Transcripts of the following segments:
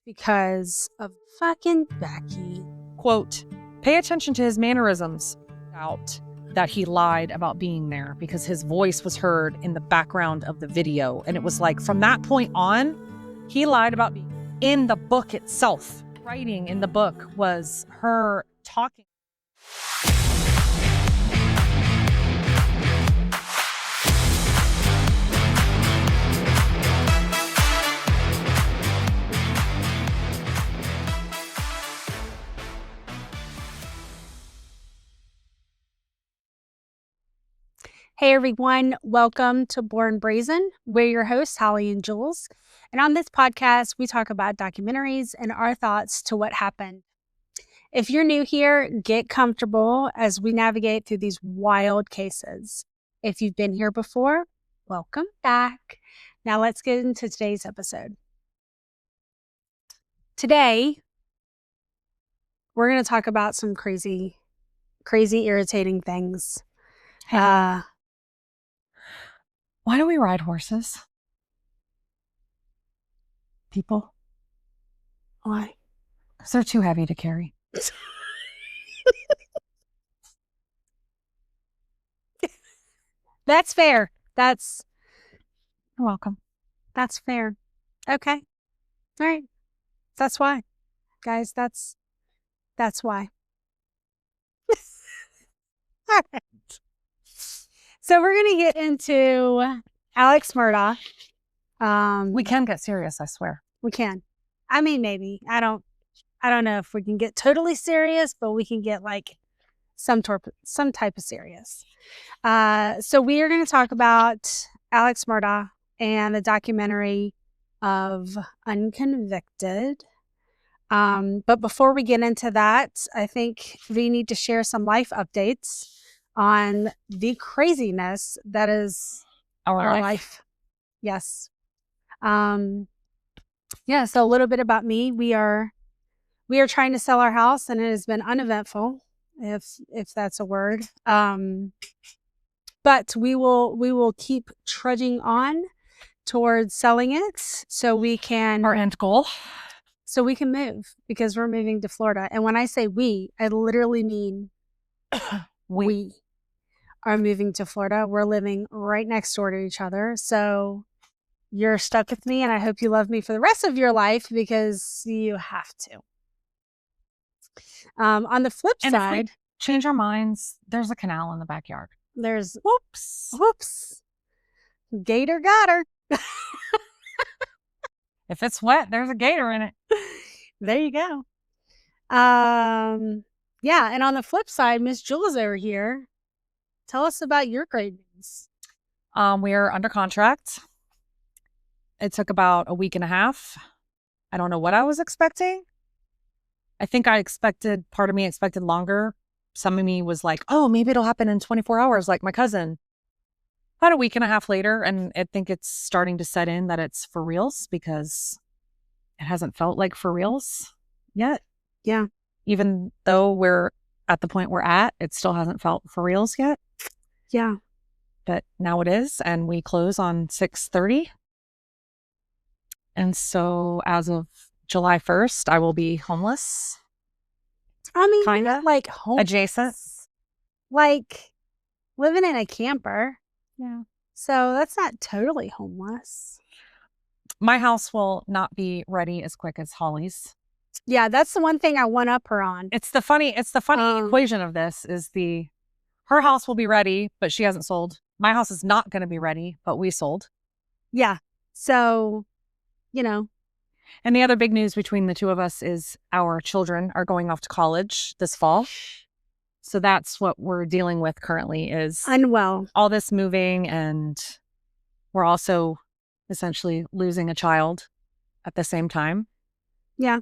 because of fucking Becky. Quote, pay attention to his mannerisms. Out that he lied about being there because his voice was heard in the background of the video. And it was like, from that point on, he lied about being in the book itself. Writing in the book was her talking. Hey everyone, welcome to Born Brazen. We're your hosts, Holly and Jules. And on this podcast, we talk about documentaries and our thoughts to what happened. If you're new here, get comfortable as we navigate through these wild cases. If you've been here before, welcome back. Now let's get into today's episode. Today, we're going to talk about some crazy, irritating things. Why do we ride horses? People? Why? Because they're too heavy to carry. That's fair. You're welcome. That's fair. Okay. All right. That's why. Guys, that's why. All right. So we're going to get into Alex Murdaugh. We can get serious, I swear. We can. I mean, maybe. I don't know if we can get totally serious, but we can get like some type of serious. So we are going to talk about Alex Murdaugh and the documentary of Unconvicted. But before we get into that, I think we need to share some life updates on the craziness that is our life. Yes. So a little bit about me. We are trying to sell our house, and it has been uneventful, if that's a word. But we will keep trudging on towards selling it so we can, our end goal. So we can move, because we're moving to Florida. And when I say we, I literally mean we are moving to Florida. We're living right next door to each other. So you're stuck with me, and I hope you love me for the rest of your life, because you have to. On the flip side, if we change our minds, there's a canal in the backyard. There's whoops. Gator got her. If it's wet, there's a gator in it. There you go. Yeah, and on the flip side, Miss Jules over here. Tell us about your great news. We are under contract. It took about a week and a half. I don't know what I was expecting. I think part of me expected longer. Some of me was like, oh, maybe it'll happen in 24 hours, like my cousin. About a week and a half later, and I think it's starting to set in that it's for reals, because it hasn't felt like for reals yet. Yeah. Even though we're at the point we're at, it still hasn't felt for reals yet. Yeah. But now it is, and we close on 6/30. And so as of July 1st, I will be homeless. I mean, kinda like homeless. Adjacent. Like living in a camper. Yeah. So that's not totally homeless. My house will not be ready as quick as Holly's. Yeah, that's the one thing I one up her on. It's the funny equation of this is her house will be ready, but she hasn't sold. My house is not going to be ready, but we sold. Yeah. So, And the other big news between the two of us is our children are going off to college this fall. So that's what we're dealing with currently, is unwell. All this moving, and we're also essentially losing a child at the same time. Yeah.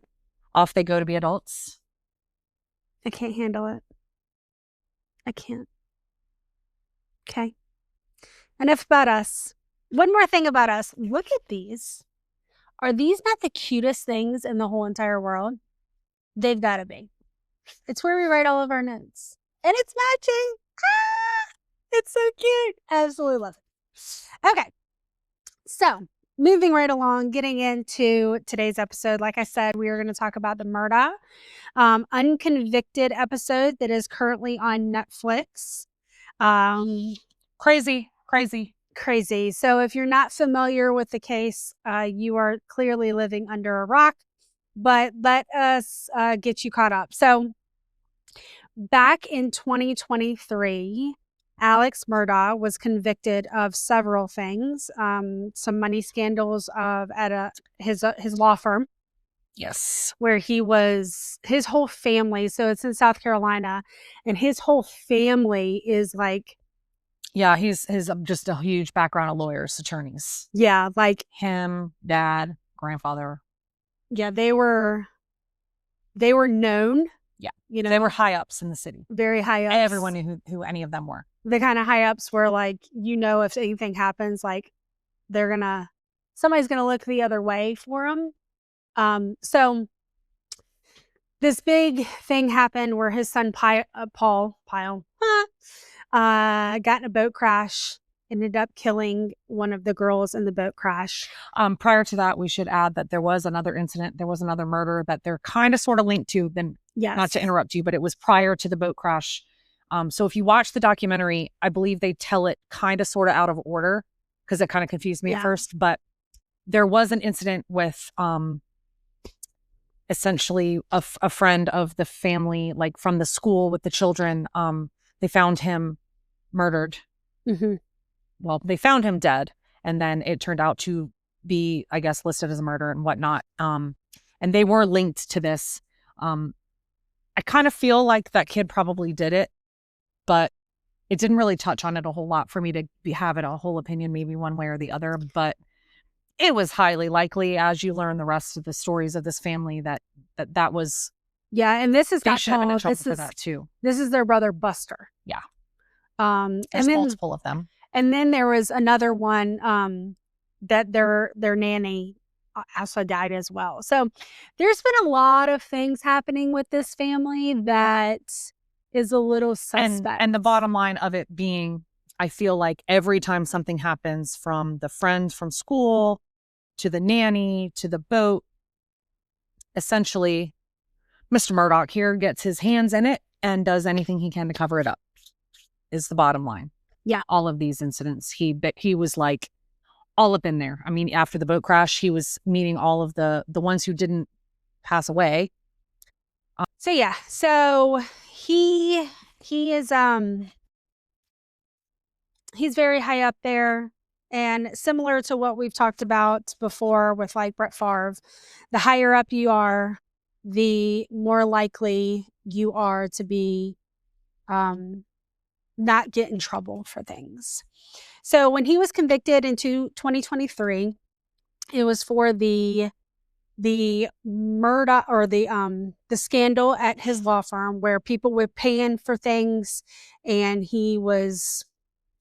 Off they go to be adults. I can't handle it. I can't. Okay. Enough about us. One more thing about us. Look at these. Are these not the cutest things in the whole entire world? They've got to be. It's where we write all of our notes. And it's matching. It's so cute. I absolutely love it. Okay. So moving right along, getting into today's episode. Like I said, we are going to talk about the Murdaugh Unconvicted episode that is currently on Netflix. Crazy. Crazy. So if you're not familiar with the case, you are clearly living under a rock, but let us get you caught up. So back in 2023, Alex Murdaugh was convicted of several things, some money scandals at his law firm. Yes. Where his whole family, so it's in South Carolina, and his whole family is like, yeah, he's just a huge background of lawyers, attorneys. Yeah, like him, dad, grandfather. Yeah, they were known. Yeah, they were high ups in the city. Very high ups. Everyone knew who any of them were. The kind of high ups where, like, if anything happens, like, somebody's gonna look the other way for them. So this big thing happened where his son Paul got in a boat crash, ended up killing one of the girls in the boat crash. Prior to that, we should add that there was another incident. There was another murder that they're kind of sort of linked to. Then, yes. Not to interrupt you, but it was prior to the boat crash. So if you watch the documentary, I believe they tell it kind of sort of out of order because it kind of confused me at first. But there was an incident with essentially a friend of the family, like from the school with the children. They found him murdered. Mm-hmm. Well, they found him dead, and then it turned out to be, I guess, listed as a murder and whatnot. And they were linked to this. I kind of feel like that kid probably did it, but it didn't really touch on it a whole lot for me to have it a whole opinion, maybe one way or the other. But it was highly likely, as you learn the rest of the stories of this family, that was. Yeah, and this is they should have been in trouble for that too. This is their brother Buster. Yeah. There's and then, multiple of them. And then there was another one that their nanny also died as well. So there's been a lot of things happening with this family that is a little suspect. And the bottom line of it being, I feel like every time something happens, from the friend from school to the nanny to the boat, essentially Mr. Murdaugh here gets his hands in it and does anything he can to cover it up, is the bottom line. Yeah. All of these incidents, he was like all up in there. I mean, after the boat crash, he was meeting all of the ones who didn't pass away. So he is he's very high up there, and similar to what we've talked about before with like Brett Favre, the higher up you are, the more likely you are to be not get in trouble for things. So when he was convicted in 2023, it was for the murder or the scandal at his law firm where people were paying for things and he was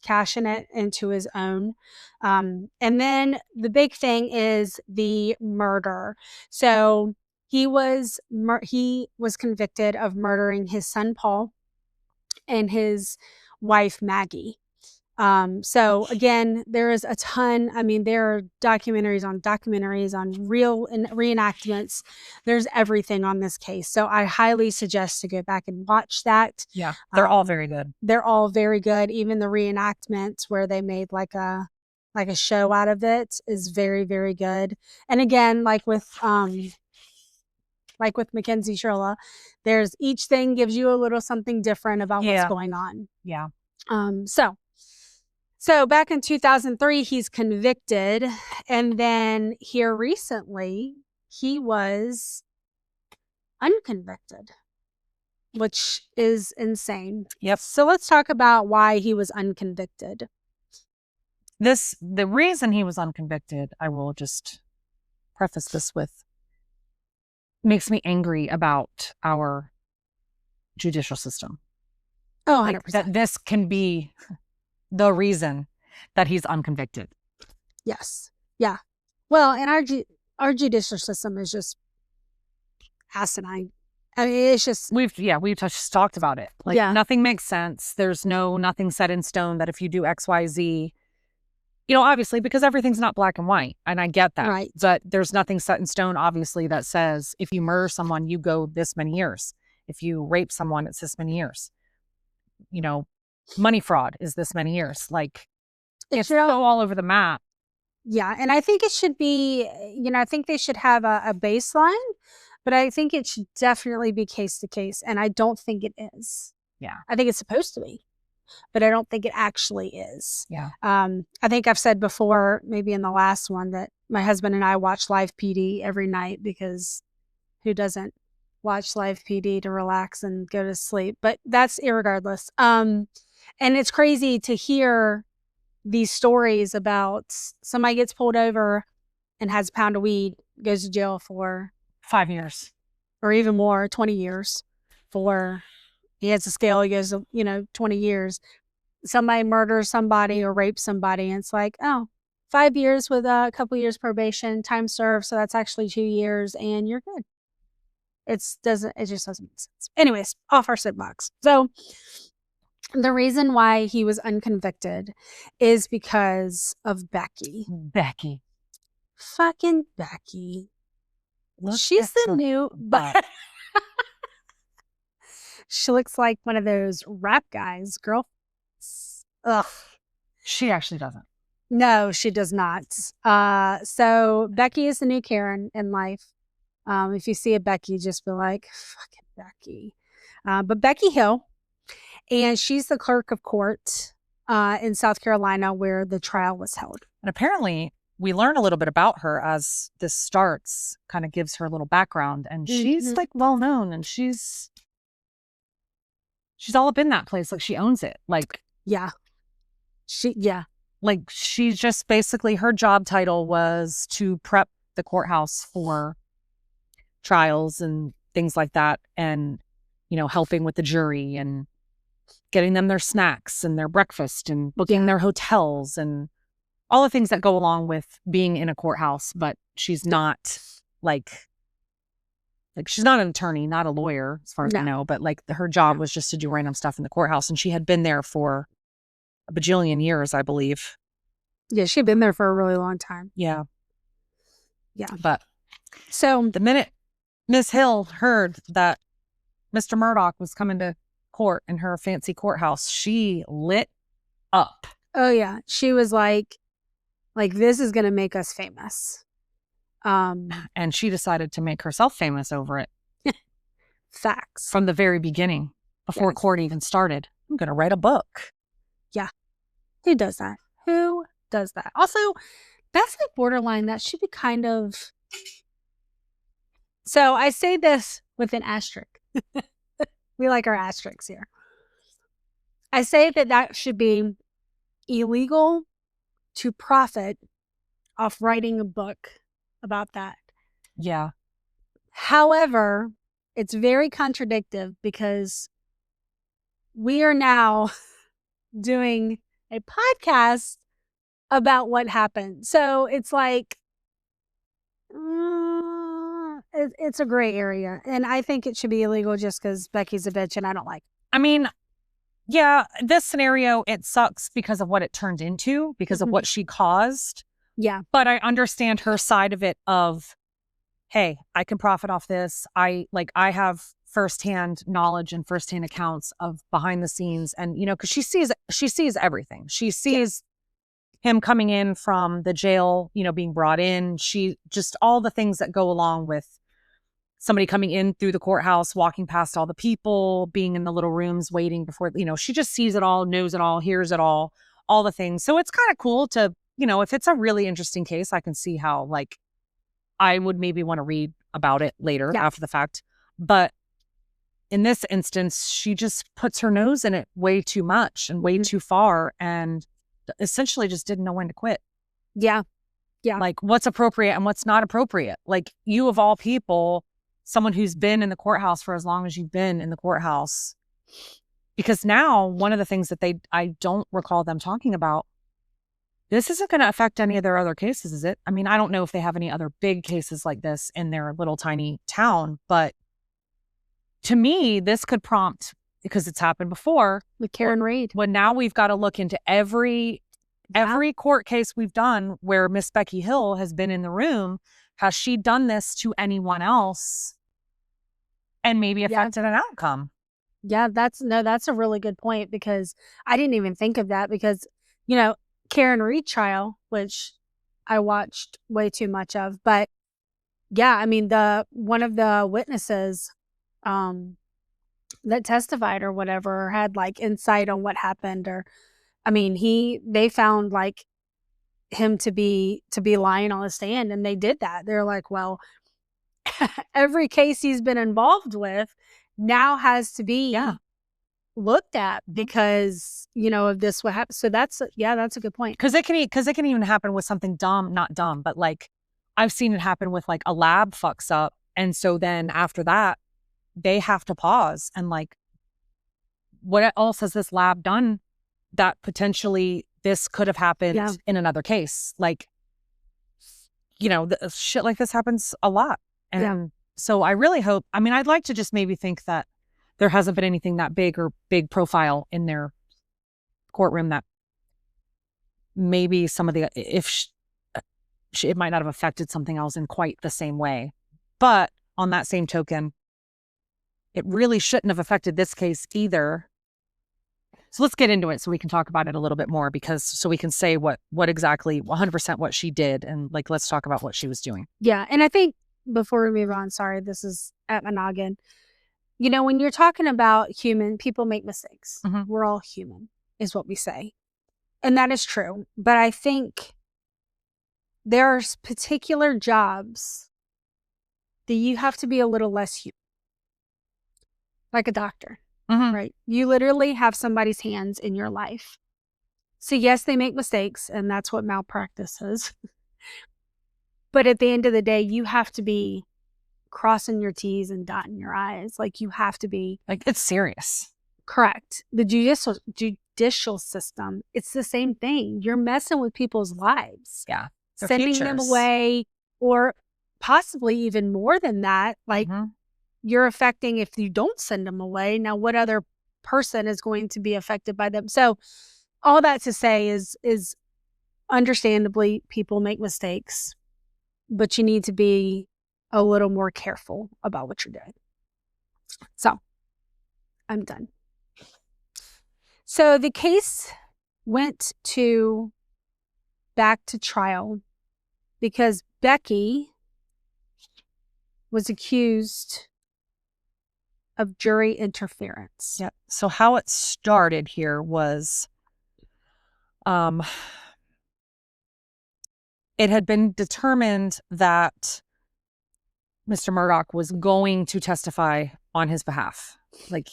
cashing it into his own. And then the big thing is the murder. So he was convicted of murdering his son Paul and his wife Maggie. So again, there is a ton. I mean, there are documentaries on real reenactments. There's everything on this case. So I highly suggest to go back and watch that. Yeah, they're all very good. They're all very good. Even the reenactments where they made like a show out of it is very, very good. And again, like with Mackenzie Shirla, there's each thing gives you a little something different about what's going on. Yeah. So back in 2003, he's convicted. And then here recently, he was unconvicted, which is insane. Yep. So let's talk about why he was unconvicted. The reason he was unconvicted, I will just preface this with, makes me angry about our judicial system. Oh, 100%. That this can be the reason that he's unconvicted. Yes. Yeah. Well, and our judicial system is just asinine. I mean, it's just we've just talked about it. Like nothing makes sense. There's nothing set in stone that if you do X, Y, Z, obviously, because everything's not black and white. And I get that. Right. But there's nothing set in stone, obviously, that says if you murder someone, you go this many years. If you rape someone, it's this many years. Money fraud is this many years. Like, it's so all over the map. Yeah. And I think it should be, I think they should have a baseline, but I think it should definitely be case to case. And I don't think it is. Yeah. I think it's supposed to be, but I don't think it actually is. Yeah. I think I've said before, maybe in the last one, that my husband and I watch Live PD every night, because who doesn't watch Live PD to relax and go to sleep? But that's irregardless. And it's crazy to hear these stories about somebody gets pulled over and has a pound of weed, goes to jail for 5 years or even more, 20 years for, he has a scale, he goes, 20 years. Somebody murders somebody or rapes somebody, and it's like, 5 years with a couple years probation, time served. So that's actually 2 years and you're good. It just doesn't make sense. Anyways, off our soapbox. So the reason why he was unconvicted is because of Becky. Fucking Becky. She's the new, but she looks like one of those rap guys, girl. Ugh. She actually doesn't. No, she does not. So Becky is the new Karen in life. If you see a Becky, just be like, fucking Becky. But Becky Hill, and she's the clerk of court in South Carolina where the trial was held. And apparently we learn a little bit about her as this starts, kind of gives her a little background. And she's like well known, and she's all up in that place. Like, she owns it. Like, yeah. Like, she's just basically, her job title was to prep the courthouse for trials and things like that. And, helping with the jury and getting them their snacks and their breakfast and booking their hotels and all the things that go along with being in a courthouse. But she's not she's not an attorney, not a lawyer, as far as I know, but her job was just to do random stuff in the courthouse. And she had been there for a bajillion years, I believe. Yeah, she'd been there for a really long time. Yeah. Yeah. But so the minute Miss Hill heard that Mr. Murdaugh was coming to court in her fancy courthouse, she lit up. Oh, yeah. She was like, this is going to make us famous. And she decided to make herself famous over it. Facts. From the very beginning, before court even started. I'm going to write a book. Yeah. Who does that? Who does that? Also, that's like borderline. That should be kind of... So I say this with an asterisk. We like our asterisks here. I say that should be illegal to profit off writing a book about that. Yeah. However, it's very contradictory, because we are now doing a podcast about what happened. So it's like, it's a gray area. And I think it should be illegal just because Becky's a bitch and I don't like it. I mean, yeah, this scenario, it sucks because of what it turned into, because of what she caused. Yeah. But I understand her side of it of, hey, I can profit off this. I have firsthand knowledge and firsthand accounts of behind the scenes. And, because she sees everything. She sees him coming in from the jail, being brought in. She just, all the things that go along with somebody coming in through the courthouse, walking past all the people, being in the little rooms, waiting before, she just sees it all, knows it all, hears it all the things. So it's kind of cool to, if it's a really interesting case, I can see how, I would maybe want to read about it later after the fact. But in this instance, she just puts her nose in it way too much and way too far, and essentially just didn't know when to quit. Yeah. Yeah. What's appropriate and what's not appropriate. You of all people, someone who's been in the courthouse for as long as you've been in the courthouse. Because now, one of the things that I don't recall them talking about, this isn't going to affect any of their other cases, is it? I mean, I don't know if they have any other big cases like this in their little tiny town, but to me, this could prompt, because it's happened before. With Karen Reed. Well, now we've got to look into every Every court case we've done where Miss Becky Hill has been in the room, has she done this to anyone else and maybe affected an outcome? Yeah, that's a really good point, because I didn't even think of that, because, you know, Karen Reed trial, which I watched way too much of, but yeah, I mean, one of the witnesses that testified or whatever had like insight on what happened, or I mean, they found like him to be lying on the stand, and they did that. They're like, well, every case he's been involved with now has to be looked at because, you know, of this what happened. So that's a good point. Because it can even happen with something dumb, not dumb, but like I've seen it happen with like a lab fucks up, and so then after that they have to pause and like, what else has this lab done that potentially this could have happened in another case? Like, you know, shit like this happens a lot. And so I really hope, I mean, I'd like to just maybe think that there hasn't been anything that big or big profile in their courtroom that maybe some of the, it might not have affected something else in quite the same way. But on that same token, it really shouldn't have affected this case either. So let's get into it so we can talk about it a little bit more, because so we can say what exactly 100% what she did, and like let's talk about what she was doing. Yeah, and I think before we move on, sorry, this is at my noggin. You know, when you're talking about people make mistakes. Mm-hmm. We're all human, is what we say. And that is true. But I think there are particular jobs that you have to be a little less human. Like a doctor, right? You literally have somebody's hands in your life. So yes, they make mistakes, and that's what malpractice is. But at the end of the day, you have to be crossing your T's and dotting your I's. Like, you have to be. Like, it's serious. Correct. The judicial system, it's the same thing. You're messing with people's lives. Yeah. Sending them away, or possibly even more than that. Like, you're affecting, if you don't send them away, now what other person is going to be affected by them? So all that to say is understandably people make mistakes, but you need to be a little more careful about what you're doing. So I'm done. So the case went back to trial because Becky was accused of jury interference. Yeah. So how it started here was, it had been determined that Mr. Murdaugh was going to testify on his behalf, like,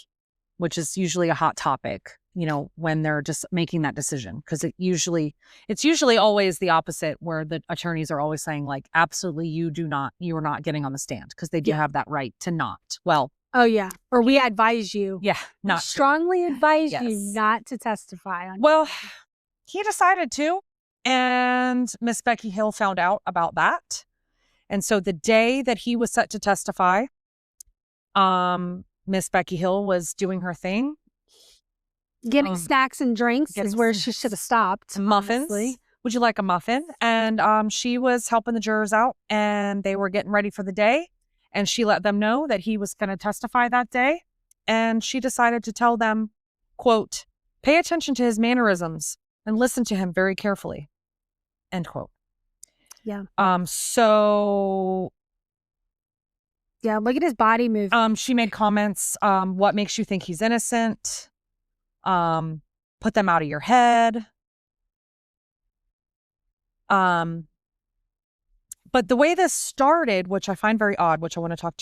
which is usually a hot topic, you know, when they're just making that decision, because it's usually always the opposite, where the attorneys are always saying like, absolutely, you are not getting on the stand, because they do have that right to not. Well, oh yeah, or we advise you. Yeah, not strongly advise you not to testify on. Well, he decided to, and Miss Becky Hill found out about that. And so the day that he was set to testify, Miss Becky Hill was doing her thing. Getting snacks and drinks is where she should have stopped. Muffins. Honestly. Would you like a muffin? And she was helping the jurors out, and they were getting ready for the day. And she let them know that he was going to testify that day. And she decided to tell them, quote, pay attention to his mannerisms and listen to him very carefully, end quote. Yeah. So. Yeah, look at his body movement. She made comments, what makes you think he's innocent? Put them out of your head. But the way this started, which I find very odd, which I want to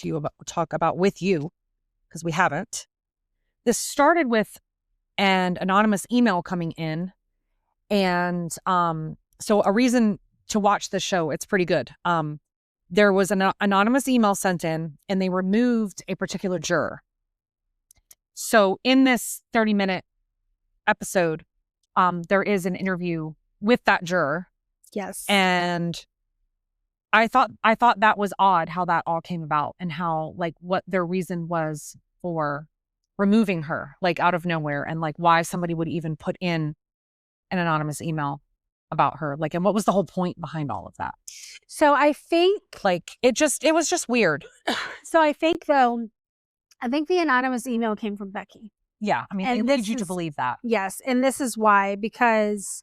talk about with you, because we haven't. This started with an anonymous email coming in, and so a reason to watch the show, it's pretty good. There was an anonymous email sent in, and they removed a particular juror. So in this 30-minute episode, there is an interview with that juror. Yes. And I thought that was odd how that all came about, and how, like, what their reason was for removing her, like, out of nowhere, and like why somebody would even put in an anonymous email. about her? Like, and what was the whole point behind all of that? So I think, like, it was just weird. So I think though, I think the anonymous email came from Becky. Yeah. I mean, they lead you to believe that. Yes. And this is why, because,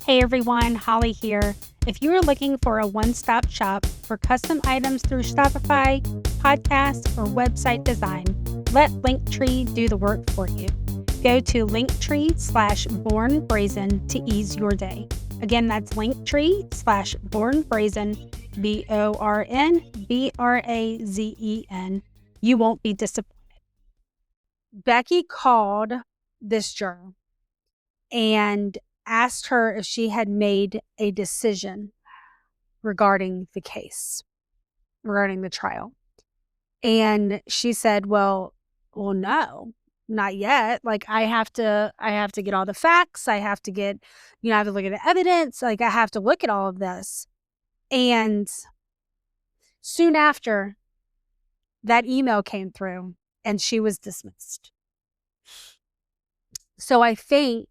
hey everyone, Holly here. If you are looking for a one-stop shop for custom items through Shopify, podcast, or website design, let Linktree do the work for you. Go to Linktree/bornbrazen to ease your day. Again, that's Linktree/bornbrazen, BORNBRAZEN. You won't be disappointed. Becky called this juror and asked her if she had made a decision regarding the case, regarding the trial. And she said, well, no, not yet. Like, I have to get all the facts. I have to get, I have to look at the evidence. Like, I have to look at all of this. And soon after, that email came through and she was dismissed. So I think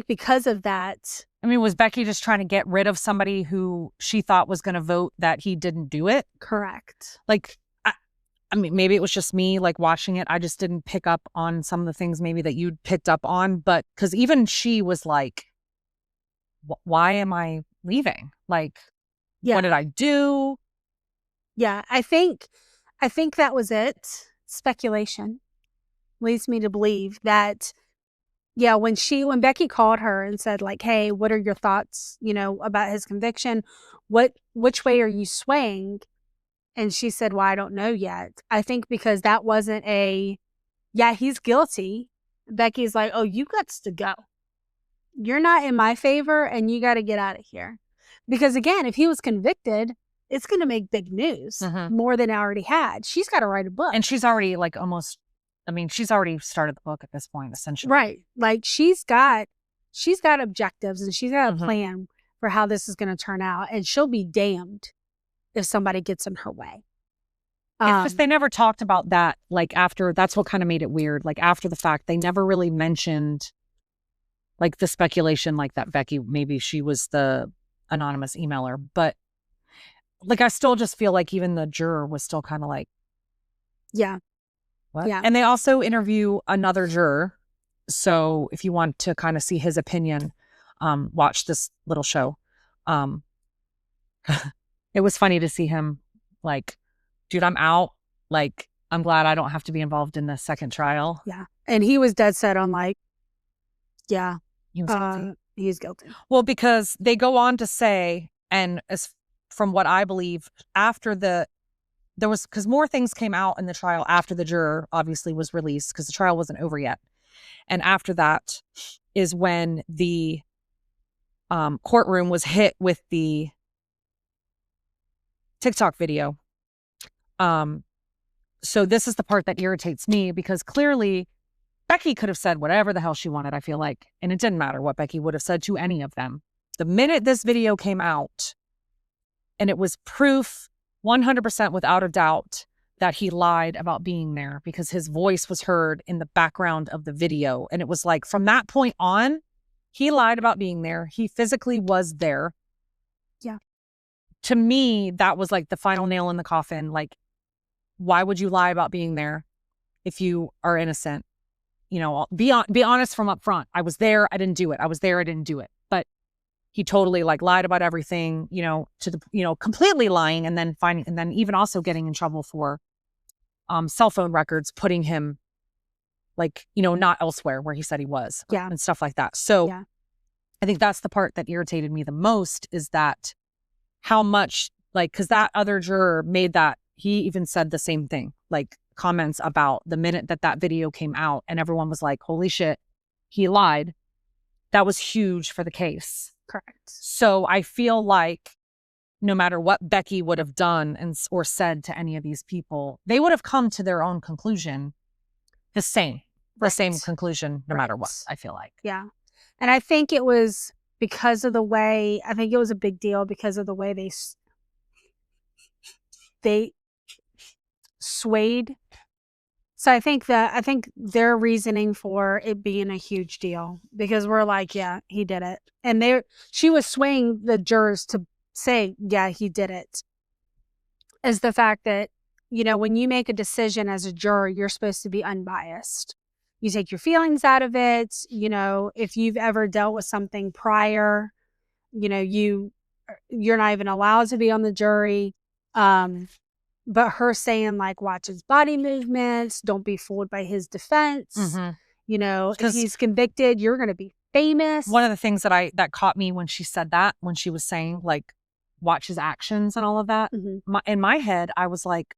because of that. I mean, was Becky just trying to get rid of somebody who she thought was going to vote that he didn't do it? Correct. Like, I mean, maybe it was just me, like, watching it. I just didn't pick up on some of the things maybe that you'd picked up on. But because even she was like, why am I leaving? Like, what did I do? Yeah, I think that was it. Speculation leads me to believe that, when Becky called her and said, like, hey, what are your thoughts, about his conviction? Which way are you swaying? And she said, well, I don't know yet. I think because that wasn't he's guilty. Becky's like, oh, you got to go. You're not in my favor and you got to get out of here. Because again, if he was convicted, it's going to make big news more than it already had. She's got to write a book. And she's already she's already started the book at this point, essentially. Right. Like, she's got objectives and she's got a plan for how this is going to turn out. And she'll be damned if somebody gets in her way. It's just they never talked about that. Like, after, that's what kind of made it weird. Like, after the fact, they never really mentioned, like, the speculation, like, that Becky, maybe she was the anonymous emailer. But, like, I still just feel like even the juror was still kind of like, yeah. what? Yeah. And they also interview another juror. So if you want to kind of see his opinion, watch this little show. It was funny to see him like, dude, I'm out. Like, I'm glad I don't have to be involved in the second trial. Yeah. And he was dead set on, like, he was guilty. He's guilty. Well, because they go on to say, and as from what I believe, after because more things came out in the trial after the juror obviously was released, because the trial wasn't over yet. And after that is when the courtroom was hit with the TikTok video. So this is the part that irritates me, because clearly Becky could have said whatever the hell she wanted, I feel like. And it didn't matter what Becky would have said to any of them. The minute this video came out, and it was proof 100% without a doubt that he lied about being there, because his voice was heard in the background of the video. And it was like, from that point on, he lied about being there. He physically was there. Yeah. To me, that was like the final nail in the coffin. Like, why would you lie about being there if you are innocent? Be honest from up front. I was there. I didn't do it. I was there. I didn't do it. But he totally like lied about everything, to the, completely lying, and then even also getting in trouble for cell phone records, putting him like, not elsewhere where he said he was, and stuff like that. So I think that's the part that irritated me the most, is that how much, like, because that other juror made that, he even said the same thing, like comments about the minute that video came out, and everyone was like, holy shit, he lied. That was huge for the case. Correct. So I feel like no matter what Becky would have done or said to any of these people, they would have come to their own conclusion, the same conclusion, no matter what, I feel like. Yeah. And I think it was because of the way, I think it was a big deal because of the way they swayed So I think their reasoning for it being a huge deal, because we're like, yeah, he did it. And she was swaying the jurors to say, yeah, he did it, is the fact that, when you make a decision as a juror, you're supposed to be unbiased. You take your feelings out of it. If you've ever dealt with something prior, you're not even allowed to be on the jury. But her saying, like, watch his body movements, don't be fooled by his defense. If he's convicted, you're going to be famous. One of the things that caught me when she said that, when she was saying, like, watch his actions and all of that, in my head, I was like,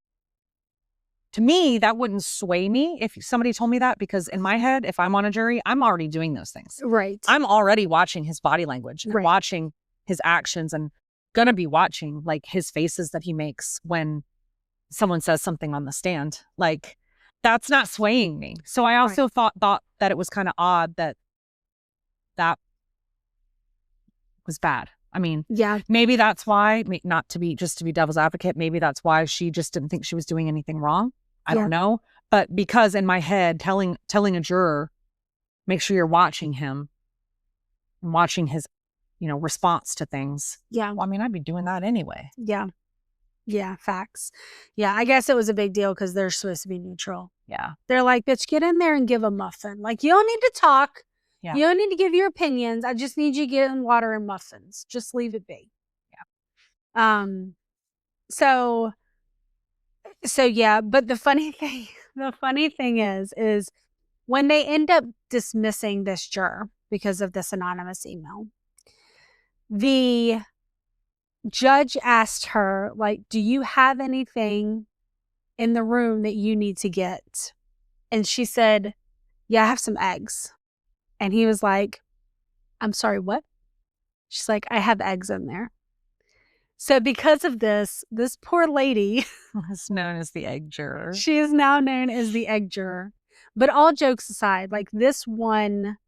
to me, that wouldn't sway me if somebody told me that, because in my head, if I'm on a jury, I'm already doing those things. Right. I'm already watching his body language, and Right. watching his actions, and gonna be watching, like, his faces that he makes when someone says something on the stand. Like, that's not swaying me. So I also thought that it was kind of odd that was bad. I mean, Yeah. maybe that's why, not to be devil's advocate, maybe that's why she just didn't think she was doing anything wrong. I don't know. But because in my head, telling a juror, make sure you're watching him and watching his, response to things. Yeah. Well, I mean, I'd be doing that anyway. Yeah. Yeah. Facts. Yeah. I guess it was a big deal because they're supposed to be neutral. Yeah. They're like, bitch, get in there and give a muffin. Like, you don't need to talk. Yeah. You don't need to give your opinions. I just need you to get in water and muffins. Just leave it be. Yeah. So yeah, but the funny thing is when they end up dismissing this juror because of this anonymous email, the judge asked her, like, do you have anything in the room that you need to get? And she said, yeah, I have some eggs. And he was like, I'm sorry, what? She's like, I have eggs in there. So because of this poor lady is known as the egg juror. She is now known as the egg juror. But all jokes aside, like, this one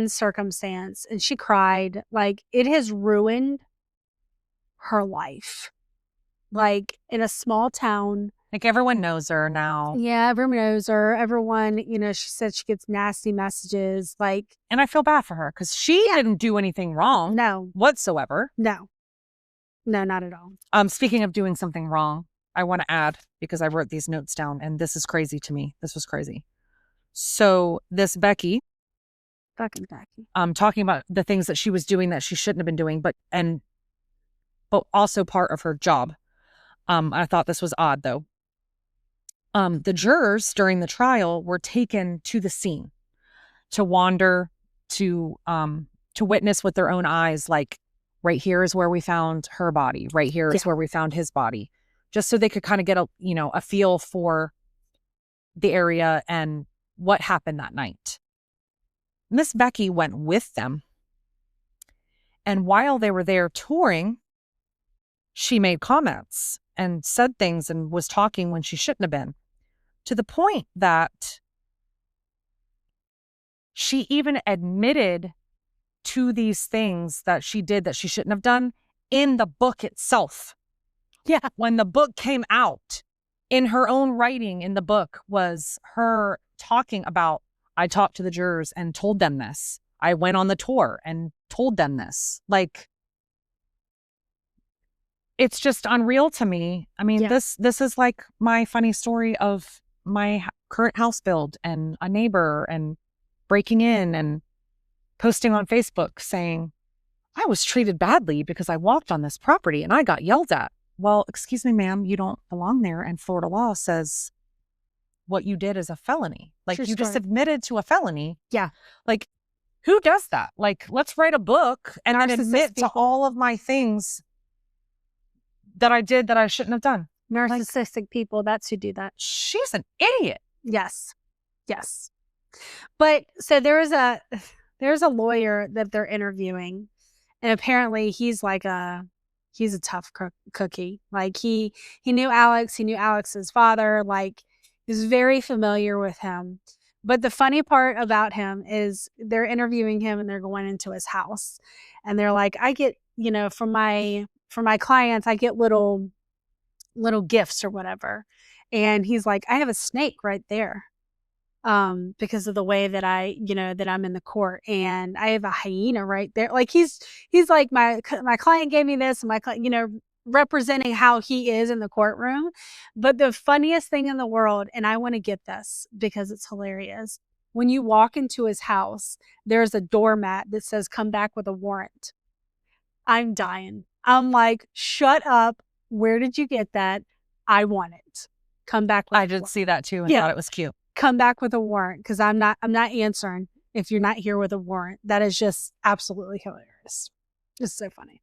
circumstance, and she cried, like, it has ruined her life. Like, in a small town. Like, everyone knows her now. Yeah, everyone knows her. Everyone, she said she gets nasty messages. Like, and I feel bad for her because she didn't do anything wrong. No. Whatsoever. No, not at all. Speaking of doing something wrong, I want to add, because I wrote these notes down, and this is crazy to me. This was crazy. So this Becky. Fucking Becky. Talking about the things that she was doing that she shouldn't have been doing, but also part of her job. I thought this was odd, though. The jurors during the trial were taken to the scene to wander, to witness with their own eyes, like, right here is where we found her body. Right here is where we found his body. Just so they could kind of get a feel for the area and what happened that night. Miss Becky went with them. And while they were there touring, she made comments and said things and was talking when she shouldn't have been, to the point that she even admitted to these things that she did that she shouldn't have done in the book itself. Yeah. When the book came out, in her own writing in the book was her talking about, I talked to the jurors and told them this. I went on the tour and told them this. Like, it's just unreal to me. I mean, this is like my funny story of my current house build and a neighbor and breaking in and posting on Facebook saying, I was treated badly because I walked on this property and I got yelled at. Well, excuse me, ma'am, you don't belong there. And Florida law says what you did is a felony. Like, you just admitted to a felony. Yeah. Like, who does that? Like, let's write a book and then admit to all of my things that I did that I shouldn't have done. Narcissistic people, that's who do that. She's an idiot. Yes. But so there's a lawyer that they're interviewing, and apparently he's a tough cookie. Like, he knew Alex. He knew Alex's father. Like, he was very familiar with him. But the funny part about him is they're interviewing him and they're going into his house, and they're like, I get, for my clients, I get little gifts or whatever. And he's like, I have a snake right there. Because of the way that that I'm in the court, and I have a hyena right there. Like he's like, my client gave me this, and my client, representing how he is in the courtroom. But the funniest thing in the world, and I want to get this because it's hilarious. When you walk into his house, there's a doormat that says, "Come back with a warrant." I'm dying. I'm like, shut up. Where did you get that? I want it. Come back with I did see that too and thought it was cute. Come back with a warrant, because I'm not answering if you're not here with a warrant. That is just absolutely hilarious. It's so funny.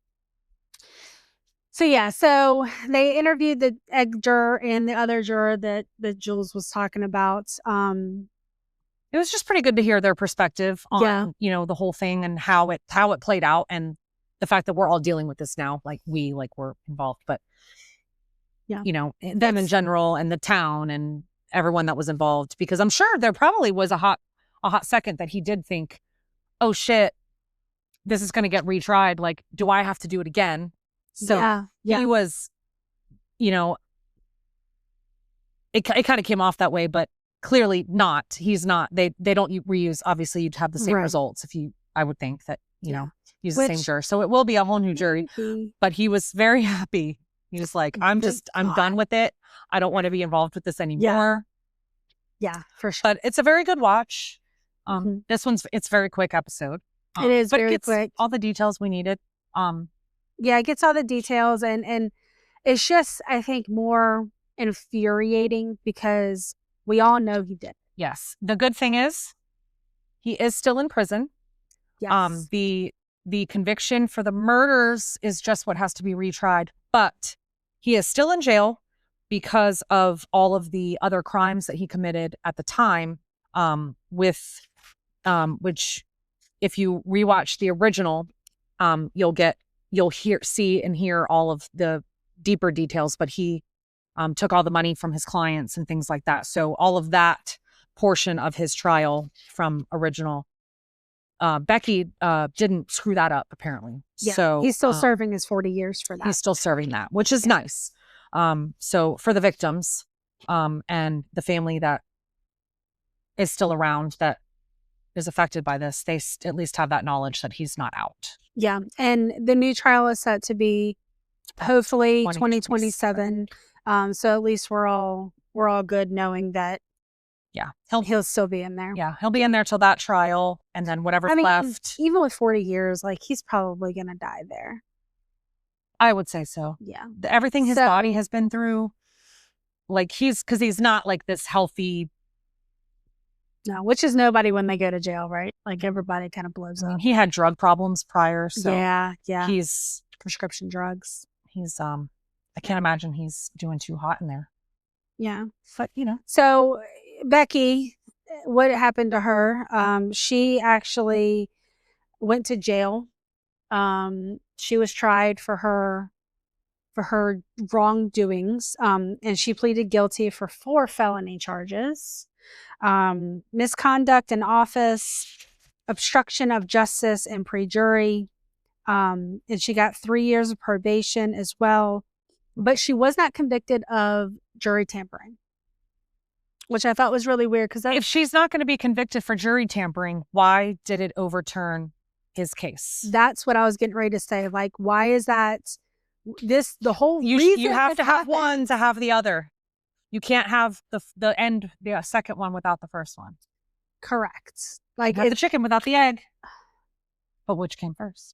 So yeah, so they interviewed the egg juror and the other juror that Jules was talking about. It was just pretty good to hear their perspective on the whole thing and how it played out, and the fact that we're all dealing with this now, like we're involved, but them in general and the town and everyone that was involved, because I'm sure there probably was a hot second that he did think, oh shit, this is going to get retried. Like, do I have to do it again? So he was, it kind of came off that way, but clearly not. He's not. They don't reuse. Obviously, you'd have the same results if I would think that, use the same juror. So it will be a whole new jury. But he was very happy. He was like, I'm done with it. I don't want to be involved with this anymore. Yeah, for sure. But it's a very good watch. This it's a very quick episode. It is but very it gets quick. All the details we needed. It gets all the details, and it's just, I think, more infuriating because we all know he did. Yes. The good thing is he is still in prison. Yes. The conviction for the murders is just what has to be retried, but he is still in jail because of all of the other crimes that he committed at the time, which if you rewatch the original, you'll see and hear all of the deeper details, but he took all the money from his clients and things like that. So all of that portion of his trial from original, Becky didn't screw that up, apparently. Yeah, so he's still serving his 40 years for that. He's still serving that, which is nice. So for the victims and the family that is still around that is affected by this, they at least have that knowledge that he's not out. Yeah, and the new trial is set to be hopefully 2027. So at least we're all good knowing that. Yeah, he'll still be in there. Yeah, he'll be in there till that trial, and then whatever's left. Even with 40 years, like, he's probably gonna die there. I would say so. Yeah, everything his body has been through, like because he's not like this healthy. No, which is nobody when they go to jail, right? Like, everybody kind of blows up. He had drug problems prior, so yeah, he's prescription drugs. He's I can't imagine he's doing too hot in there. Yeah, but so Becky, what happened to her? She actually went to jail. She was tried for her wrongdoings, and she pleaded guilty for 4 felony charges: misconduct in office, obstruction of justice, and pre-jury. And she got 3 years of probation as well, but she was not convicted of jury tampering, which I thought was really weird. Because if she's not going to be convicted for jury tampering, why did it overturn his case? That's what I was getting ready to say. Like, why is that? The whole reason you have to have one to have the other. You can't have the second one without the first one. Correct. Like, you have the chicken without the egg. But which came first?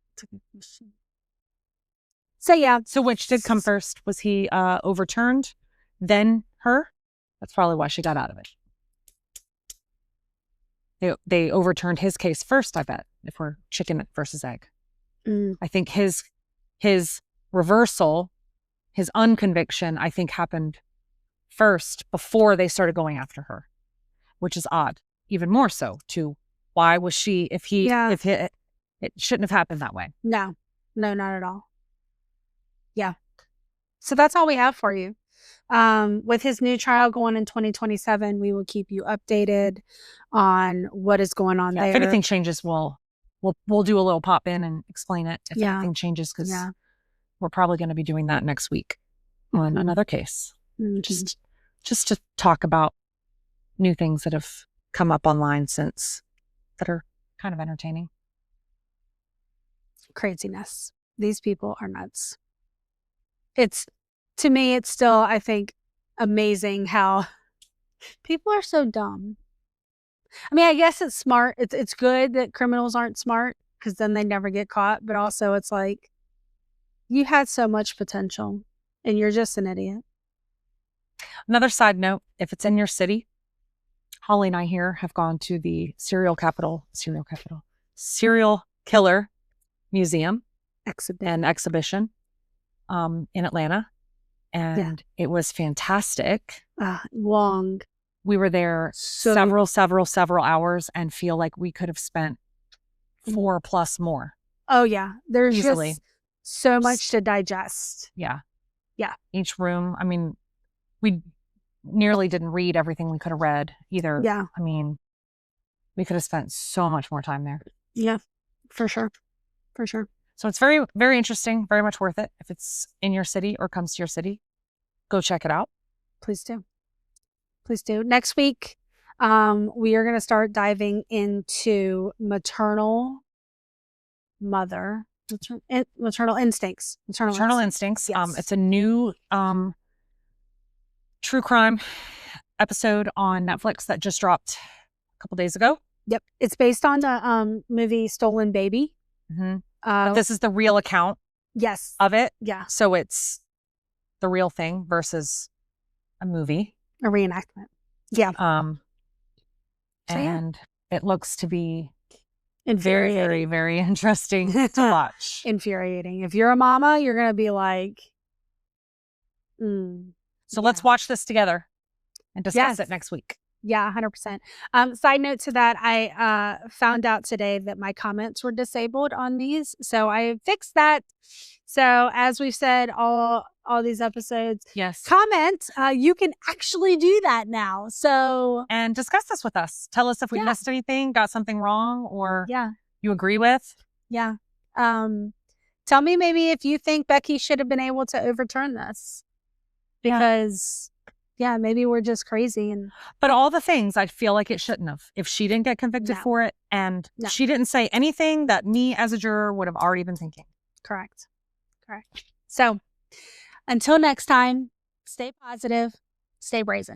That's a good question. So yeah. So which did come first? Was he overturned, then her? That's probably why she got out of it. They overturned his case first, I bet, if we're chicken versus egg. I think his reversal, his unconviction, I think happened first before they started going after her, which is odd. Even more so to why was she, it shouldn't have happened that way. No, not at all. Yeah. So that's all we have for you. With his new trial going in 2027, we will keep you updated on what is going on there. If anything changes, we'll do a little pop in and explain it if anything changes, because we're probably going to be doing that next week. on another case. Mhm. Just to talk about new things that have come up online since that are kind of entertaining. Craziness. These people are nuts. To me, it's still, I think, amazing how people are so dumb. I mean, I guess it's smart. It's good that criminals aren't smart because then they never get caught. But also, it's like you had so much potential and you're just an idiot. Another side note, if it's in your city, Holly and I here have gone to the serial killer museum and exhibition in Atlanta. And it was fantastic. Long. We were there several hours and feel like we could have spent 4+ more. Oh, yeah. There's easily. Just so much to digest. Yeah. Yeah. Each room, I mean, we nearly didn't read everything we could have read either. Yeah. I mean, we could have spent so much more time there. Yeah, for sure. For sure. So it's very, very interesting, very much worth it. If it's in your city or comes to your city, go check it out. Please do. Please do. Next week, we are going to start diving into maternal instincts. Maternal instincts. Yes. It's a new true crime episode on Netflix that just dropped a couple days ago. Yep. It's based on the movie Stolen Baby. Mm-hmm. But this is the real account of it. Yeah. So it's the real thing versus a movie. A reenactment. Yeah. And it looks to be very, very, very interesting to watch. Infuriating. If you're a mama, you're going to be like, So let's watch this together and discuss it next week. Yeah, 100%. Side note to that, I found out today that my comments were disabled on these. So I fixed that. So as we've said, all these episodes, comment, you can actually do that now. So and discuss this with us. Tell us if we missed anything, got something wrong, or you agree with. Yeah. Tell me maybe if you think Becky should have been able to overturn this. Because maybe we're just crazy. But all the things I feel like it shouldn't have. If she didn't get convicted for it and she didn't say anything that me as a juror would have already been thinking. Correct. So until next time, stay positive, stay brazen.